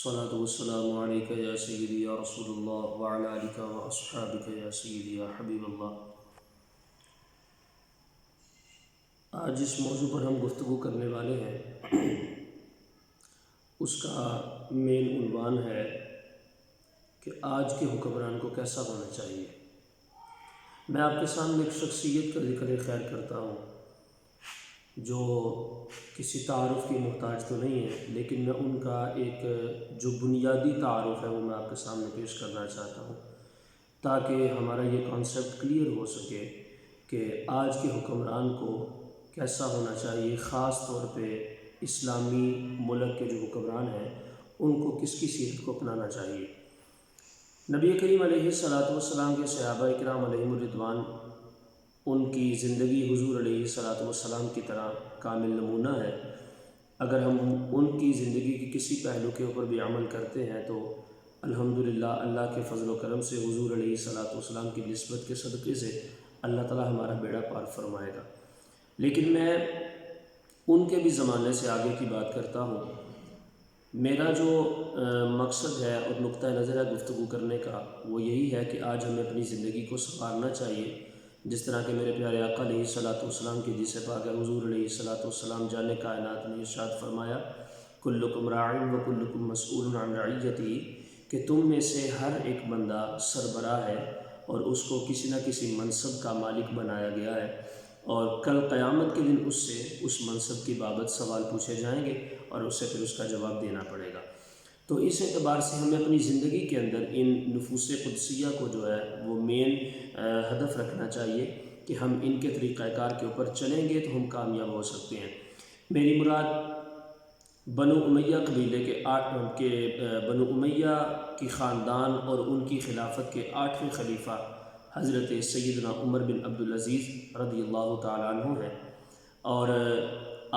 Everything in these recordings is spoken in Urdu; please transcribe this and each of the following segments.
الصلاة والسلام علیکہ یا سیدی یا رسول اللہ وعلی آلک و اصحابک یا سیدی یا حبیب اللہ۔ آج جس موضوع پر ہم گفتگو کرنے والے ہیں اس کا مین عنوان ہے کہ آج کے حکمران کو کیسا ہونا چاہیے۔ میں آپ کے سامنے ایک شخصیت کا ذکر خیر کرتا ہوں جو کسی تعارف کی محتاج تو نہیں ہے، لیکن میں ان کا ایک جو بنیادی تعارف ہے وہ میں آپ کے سامنے پیش کرنا چاہتا ہوں تاکہ ہمارا یہ کانسیپٹ کلیئر ہو سکے کہ آج کے حکمران کو کیسا ہونا چاہیے، خاص طور پہ اسلامی ملک کے جو حکمران ہیں ان کو کس کی سیرت کو اپنانا چاہیے۔ نبی کریم علیہ السلام کے صحابہ کرام علیہم الرضوان، ان کی زندگی حضور علیہ السلام کی طرح کامل نمونہ ہے۔ اگر ہم ان کی زندگی کے کسی پہلو کے اوپر بھی عمل کرتے ہیں تو الحمدللہ اللہ کے فضل و کرم سے حضور علیہ السلام کی نسبت کے صدقے سے اللہ تعالی ہمارا بیڑا پار فرمائے گا۔ لیکن میں ان کے بھی زمانے سے آگے کی بات کرتا ہوں۔ میرا جو مقصد ہے اور نقطہ نظر ہے گفتگو کرنے کا وہ یہی ہے کہ آج ہمیں اپنی زندگی کو سنوارنا چاہیے، جس طرح کہ میرے پیارے آقا علیہ السلام کی حدیث پاک ہے، حضور علیہ السلام جان کائنات نے ارشاد فرمایا کلکم راع و کلکم مسئول عن رعیتہ، کہ تم میں سے ہر ایک بندہ سربراہ ہے اور اس کو کسی نہ کسی منصب کا مالک بنایا گیا ہے، اور کل قیامت کے دن اس سے اس منصب کی بابت سوال پوچھے جائیں گے اور اسے پھر اس کا جواب دینا پڑے گا۔ تو اس اعتبار سے ہمیں اپنی زندگی کے اندر ان نفوس قدسیہ کو جو ہے وہ مین ہدف رکھنا چاہیے کہ ہم ان کے طریقہ کار کے اوپر چلیں گے تو ہم کامیاب ہو سکتے ہیں۔ میری مراد بنو امیہ قبیلے کے بنو امیہ کی خاندان اور ان کی خلافت کے 8ویں خلیفہ حضرت سیدنا عمر بن عبدالعزیز رضی اللہ تعالیٰ عنہ ہیں، اور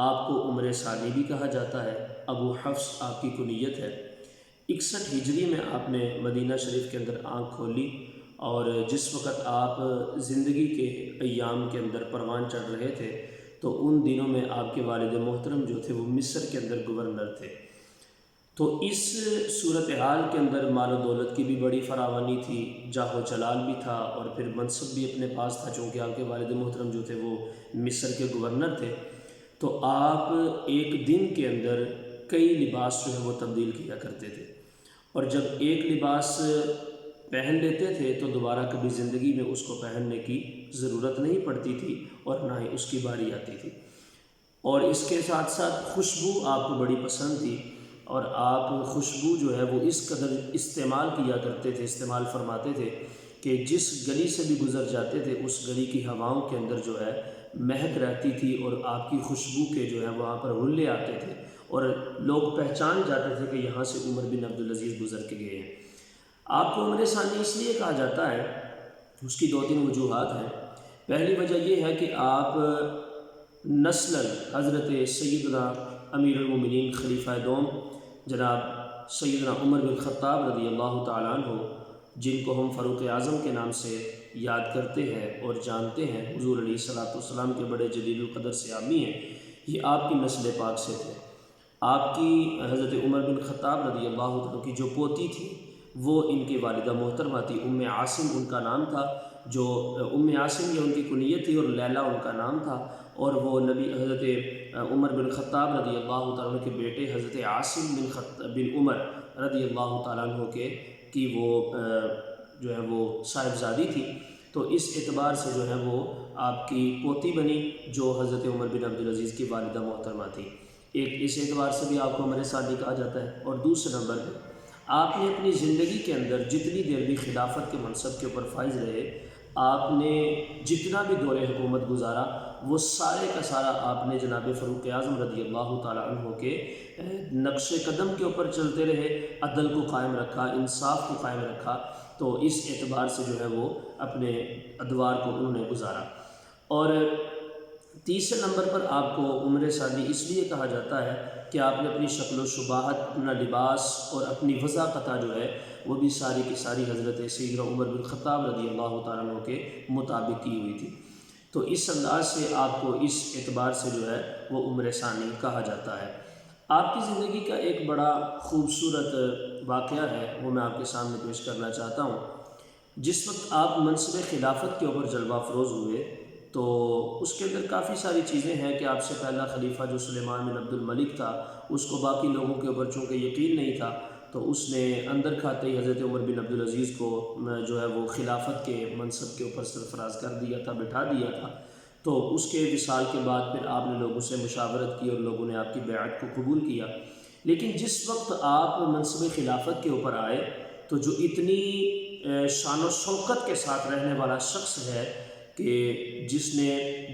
آپ کو عمر ثانی بھی کہا جاتا ہے۔ ابو حفص آپ کی کنیت ہے۔ 61 ہجری میں آپ نے مدینہ شریف کے اندر آنکھ کھولی، اور جس وقت آپ زندگی کے ایام کے اندر پروان چڑھ رہے تھے تو ان دنوں میں آپ کے والد محترم جو تھے وہ مصر کے اندر گورنر تھے۔ تو اس صورتحال کے اندر مال و دولت کی بھی بڑی فراوانی تھی، جاہ و جلال بھی تھا، اور پھر منصب بھی اپنے پاس تھا چونکہ آپ کے والد محترم جو تھے وہ مصر کے گورنر تھے۔ تو آپ ایک دن کے اندر کئی لباس جو ہے وہ تبدیل کیا کرتے تھے، اور جب ایک لباس پہن لیتے تھے تو دوبارہ کبھی زندگی میں اس کو پہننے کی ضرورت نہیں پڑتی تھی اور نہ ہی اس کی باری آتی تھی۔ اور اس کے ساتھ ساتھ خوشبو آپ کو بڑی پسند تھی، اور آپ خوشبو جو ہے وہ اس قدر استعمال کیا کرتے تھے، استعمال فرماتے تھے کہ جس گلی سے بھی گزر جاتے تھے اس گلی کی ہواؤں کے اندر جو ہے مہک رہتی تھی، اور آپ کی خوشبو کے جو ہے وہاں پر ہلے آتے تھے اور لوگ پہچان جاتے تھے کہ یہاں سے عمر بن عبدالعزیز گزر کے گئے ہیں۔ آپ کو عمر ثانی اس لیے کہا جاتا ہے، اس کی 2-3 وجوہات ہیں۔ پہلی وجہ یہ ہے کہ آپ نسلاً حضرت سیدنا امیر المومنین خلیفہ دوم جناب سیدنا عمر بن خطاب رضی اللہ تعالیٰ عنہ، جن کو ہم فاروق اعظم کے نام سے یاد کرتے ہیں اور جانتے ہیں، حضور علیہ السلام کے بڑے جلیل القدر صحابی ہیں، یہ آپ کی نسل پاک سے تھے۔ آپ کی حضرت عمر بن خطاب رضی اللہ عنہ کی جو پوتی تھی وہ ان کی والدہ محترمہ تھی، عاصم ان کا نام تھا، جو عاصم یہ ان کی کنیت تھی، اور لیلہ ان کا نام تھا، اور وہ نبی حضرت عمر بن خطاب رضی اللہ تعالیٰ عنہ کے بیٹے حضرت عاصم بن عمر رضی اللہ تعالیٰ عنہ کی وہ جو ہے وہ صاحبزادی تھی۔ تو اس اعتبار سے جو ہے وہ آپ کی پوتی بنی جو حضرت عمر بن عبدالعزیز کی والدہ محترمہ تھی۔ ایک اس اعتبار سے بھی آپ کو عمر ثانی کہا جاتا ہے۔ اور دوسرے نمبر پہ آپ نے اپنی زندگی کے اندر جتنی دیر بھی خلافت کے منصب کے اوپر فائز رہے، آپ نے جتنا بھی دور حکومت گزارا وہ سارے کا سارا آپ نے جناب فاروق اعظم رضی اللہ تعالیٰ عنہ کے نقش قدم کے اوپر چلتے رہے، عدل کو قائم رکھا، انصاف کو قائم رکھا، تو اس اعتبار سے جو ہے وہ اپنے ادوار کو انہوں نے گزارا۔ اور تیسرے نمبر پر آپ کو عمر ثانی اس لیے کہا جاتا ہے کہ آپ نے اپنی شکل و شباہت، اپنا لباس اور اپنی وضاقتہ جو ہے وہ بھی ساری کی ساری حضرت سیدنا عمر بن خطاب رضی اللہ تعالیٰ عنہ کے مطابق کی ہوئی تھی۔ تو اس انداز سے آپ کو اس اعتبار سے جو ہے وہ عمر ثانی کہا جاتا ہے۔ آپ کی زندگی کا ایک بڑا خوبصورت واقعہ ہے، وہ میں آپ کے سامنے پیش کرنا چاہتا ہوں۔ جس وقت آپ منصب خلافت کے اوپر جلوہ افروز ہوئے تو اس کے اندر کافی ساری چیزیں ہیں کہ آپ سے پہلا خلیفہ جو سلیمان بن عبد الملک تھا، اس کو باقی لوگوں کے اوپر چونکہ یقین نہیں تھا تو اس نے اندر کھاتے ہی حضرت عمر بن عبدالعزیز کو جو ہے وہ خلافت کے منصب کے اوپر سرفراز کر دیا تھا، بٹھا دیا تھا۔ تو اس کے وصال کے بعد پھر آپ نے لوگوں سے مشاورت کی اور لوگوں نے آپ کی بیعت کو قبول کیا۔ لیکن جس وقت آپ منصب خلافت کے اوپر آئے تو جو اتنی شان و شوکت کے ساتھ رہنے والا شخص ہے کہ جس نے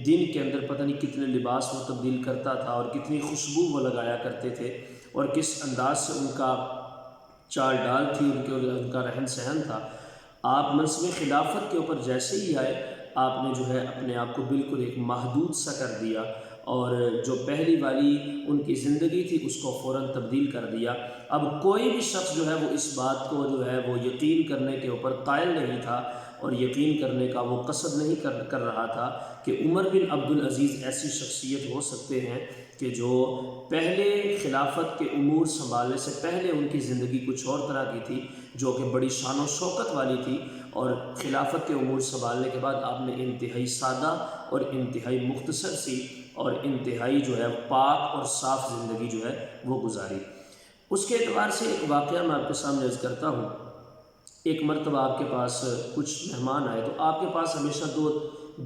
دن کے اندر پتہ نہیں کتنے لباس وہ تبدیل کرتا تھا اور کتنی خوشبو وہ لگایا کرتے تھے اور کس انداز سے ان کا چال ڈال تھی، ان کا رہن سہن تھا، آپ منصب خلافت کے اوپر جیسے ہی آئے آپ نے جو ہے اپنے آپ کو بالکل ایک محدود سا کر دیا اور جو پہلی والی ان کی زندگی تھی اس کو فوراً تبدیل کر دیا۔ اب کوئی بھی شخص جو ہے وہ اس بات کو جو ہے وہ یقین کرنے کے اوپر قائل نہیں تھا اور یقین کرنے کا وہ قصد نہیں کر رہا تھا کہ عمر بن عبدالعزیز ایسی شخصیت ہو سکتے ہیں کہ جو پہلے خلافت کے امور سنبھالنے سے پہلے ان کی زندگی کچھ اور طرح کی تھی، جو کہ بڑی شان و شوکت والی تھی، اور خلافت کے امور سنبھالنے کے بعد آپ نے انتہائی سادہ اور انتہائی مختصر سی اور انتہائی جو ہے پاک اور صاف زندگی جو ہے وہ گزاری۔ اس کے اعتبار سے ایک واقعہ میں آپ کے سامنے عرض کرتا ہوں۔ ایک مرتبہ آپ کے پاس کچھ مہمان آئے تو آپ کے پاس ہمیشہ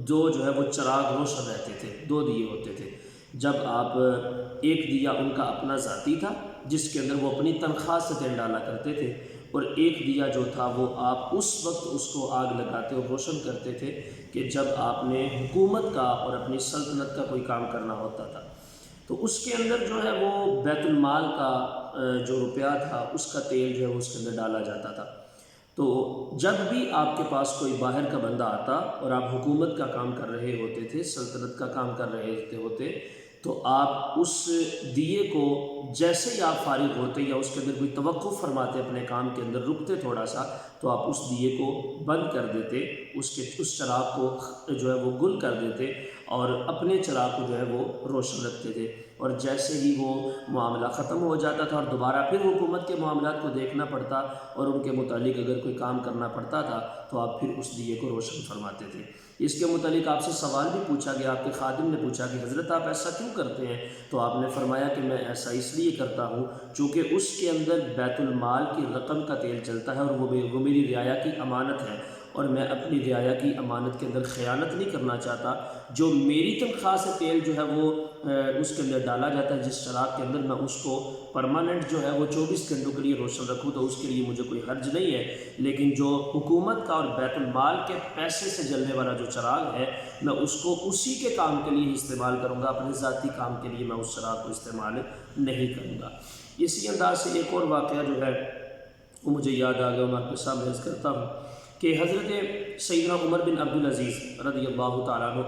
دو جو ہے وہ چراغ روشن رہتے تھے، 2 دیے ہوتے تھے۔ جب آپ ایک دیا ان کا اپنا ذاتی تھا جس کے اندر وہ اپنی تنخواہ سے تیل ڈالا کرتے تھے، اور ایک دیا جو تھا وہ آپ اس وقت اس کو آگ لگاتے اور روشن کرتے تھے کہ جب آپ نے حکومت کا اور اپنی سلطنت کا کوئی کام کرنا ہوتا تھا۔ تو اس کے اندر جو ہے وہ بیت المال کا جو روپیہ تھا اس کا تیل جو ہے اس کے اندر ڈالا جاتا تھا۔ تو جب بھی آپ کے پاس کوئی باہر کا بندہ آتا اور آپ حکومت کا کام کر رہے ہوتے تھے، سلطنت کا کام کر رہے ہوتے، تو آپ اس دیے کو جیسے ہی آپ فارغ ہوتے یا اس کے اندر کوئی توقف فرماتے، اپنے کام کے اندر رکتے تھوڑا سا، تو آپ اس دیے کو بند کر دیتے، اس چراغ کو جو ہے وہ گل کر دیتے اور اپنے چراغ کو جو ہے وہ روشن رکھتے تھے۔ اور جیسے ہی وہ معاملہ ختم ہو جاتا تھا اور دوبارہ پھر حکومت کے معاملات کو دیکھنا پڑتا اور ان کے متعلق اگر کوئی کام کرنا پڑتا تھا تو آپ پھر اس دیے کو روشن فرماتے تھے۔ اس کے متعلق آپ سے سوال بھی پوچھا گیا، آپ کے خادم نے پوچھا کہ حضرت آپ ایسا کیوں کرتے ہیں؟ تو آپ نے فرمایا کہ میں ایسا اس لیے کرتا ہوں چونکہ اس کے اندر بیت المال کی رقم کا تیل چلتا ہے اور وہ میری رعایا کی امانت ہے، اور میں اپنی رعایا کی امانت کے اندر خیانت نہیں کرنا چاہتا۔ جو میری تنخواہ سے تیل جو ہے وہ اس کے اندر ڈالا جاتا ہے جس چراغ کے اندر، میں اس کو پرماننٹ جو ہے وہ 24 گھنٹوں کے لیے روشن رکھوں تو اس کے لیے مجھے کوئی حرج نہیں ہے، لیکن جو حکومت کا اور بیت المال کے پیسے سے جلنے والا جو چراغ ہے میں اس کو اسی کے کام کے لیے استعمال کروں گا، اپنے ذاتی کام کے لیے میں اس چراغ کو استعمال نہیں کروں گا۔ اسی انداز سے ایک اور واقعہ جو ہے وہ مجھے یاد آ گیا، میں آپ کے سامنے عرض کرتا ہوں کہ حضرت سیدنا عمر بن عبدالعزیز رضی اللہ تعالیٰ عنہ،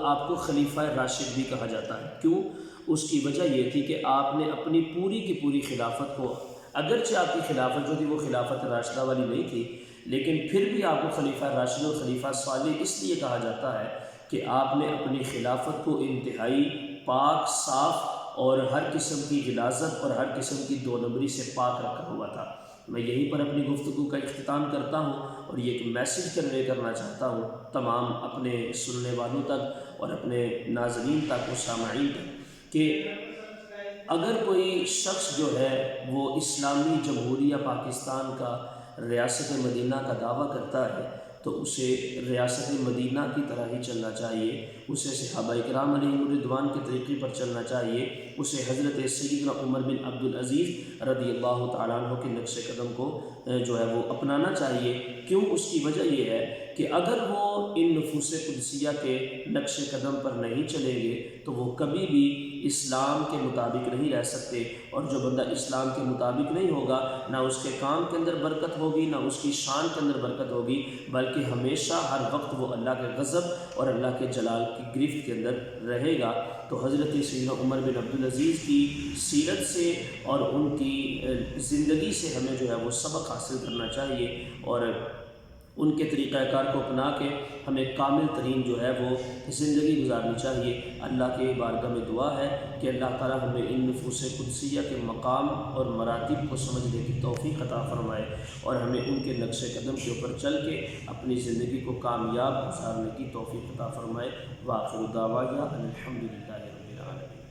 آپ کو خلیفہ راشد بھی کہا جاتا ہے۔ کیوں؟ اس کی وجہ یہ تھی کہ آپ نے اپنی پوری کی پوری خلافت کو، اگرچہ آپ کی خلافت جو تھی وہ خلافت راشدہ والی نہیں تھی، لیکن پھر بھی آپ کو خلیفہ راشد اور خلیفہ صالح اس لیے کہا جاتا ہے کہ آپ نے اپنی خلافت کو انتہائی پاک، صاف اور ہر قسم کی غلاظت اور ہر قسم کی 2 نمبری سے پاک رکھا ہوا تھا۔ میں یہیں پر اپنی گفتگو کا اختتام کرتا ہوں اور یہ ایک میسیج کنوے کرنا چاہتا ہوں تمام اپنے سننے والوں تک اور اپنے ناظرین تک اور سامعین تک کہ اگر کوئی شخص جو ہے وہ اسلامی جمہوریہ پاکستان کا ریاست مدینہ کا دعویٰ کرتا ہے تو اسے ریاست مدینہ کی طرح ہی چلنا چاہیے، اسے صحابہ کرام علیہم الرضوان کے طریقے پر چلنا چاہیے، اسے حضرت سیدنا عمر بن عبدالعزیز رضی اللہ تعالیٰ عنہ کے نقش قدم کو جو ہے وہ اپنانا چاہیے۔ کیوں؟ اس کی وجہ یہ ہے کہ اگر وہ ان نفوس قدسیہ کے نقش قدم پر نہیں چلیں گے تو وہ کبھی بھی اسلام کے مطابق نہیں رہ سکتے، اور جو بندہ اسلام کے مطابق نہیں ہوگا نہ اس کے کام کے اندر برکت ہوگی، نہ اس کی شان کے اندر برکت ہوگی، بلکہ ہمیشہ ہر وقت وہ اللہ کے غضب اور اللہ کے جلال کی گرفت کے اندر رہے گا۔ تو حضرت سیدنا عمر بن عبدالعزیز کی سیرت سے اور ان کی زندگی سے ہمیں جو ہے وہ سبق حاصل کرنا چاہیے، اور ان کے طریقہ کار کو اپنا کے ہمیں کامل ترین جو ہے وہ زندگی گزارنی چاہیے۔ اللہ کے بارگاہ میں دعا ہے کہ اللہ تعالی ہمیں ان نفوس قدسیہ کے مقام اور مراتب کو سمجھنے کی توفیق عطا فرمائے، اور ہمیں ان کے نقش قدم کے اوپر چل کے اپنی زندگی کو کامیاب گزارنے کی توفیق عطا فرمائے۔ وآخر دعوانا ان الحمد للہ رب العالمین۔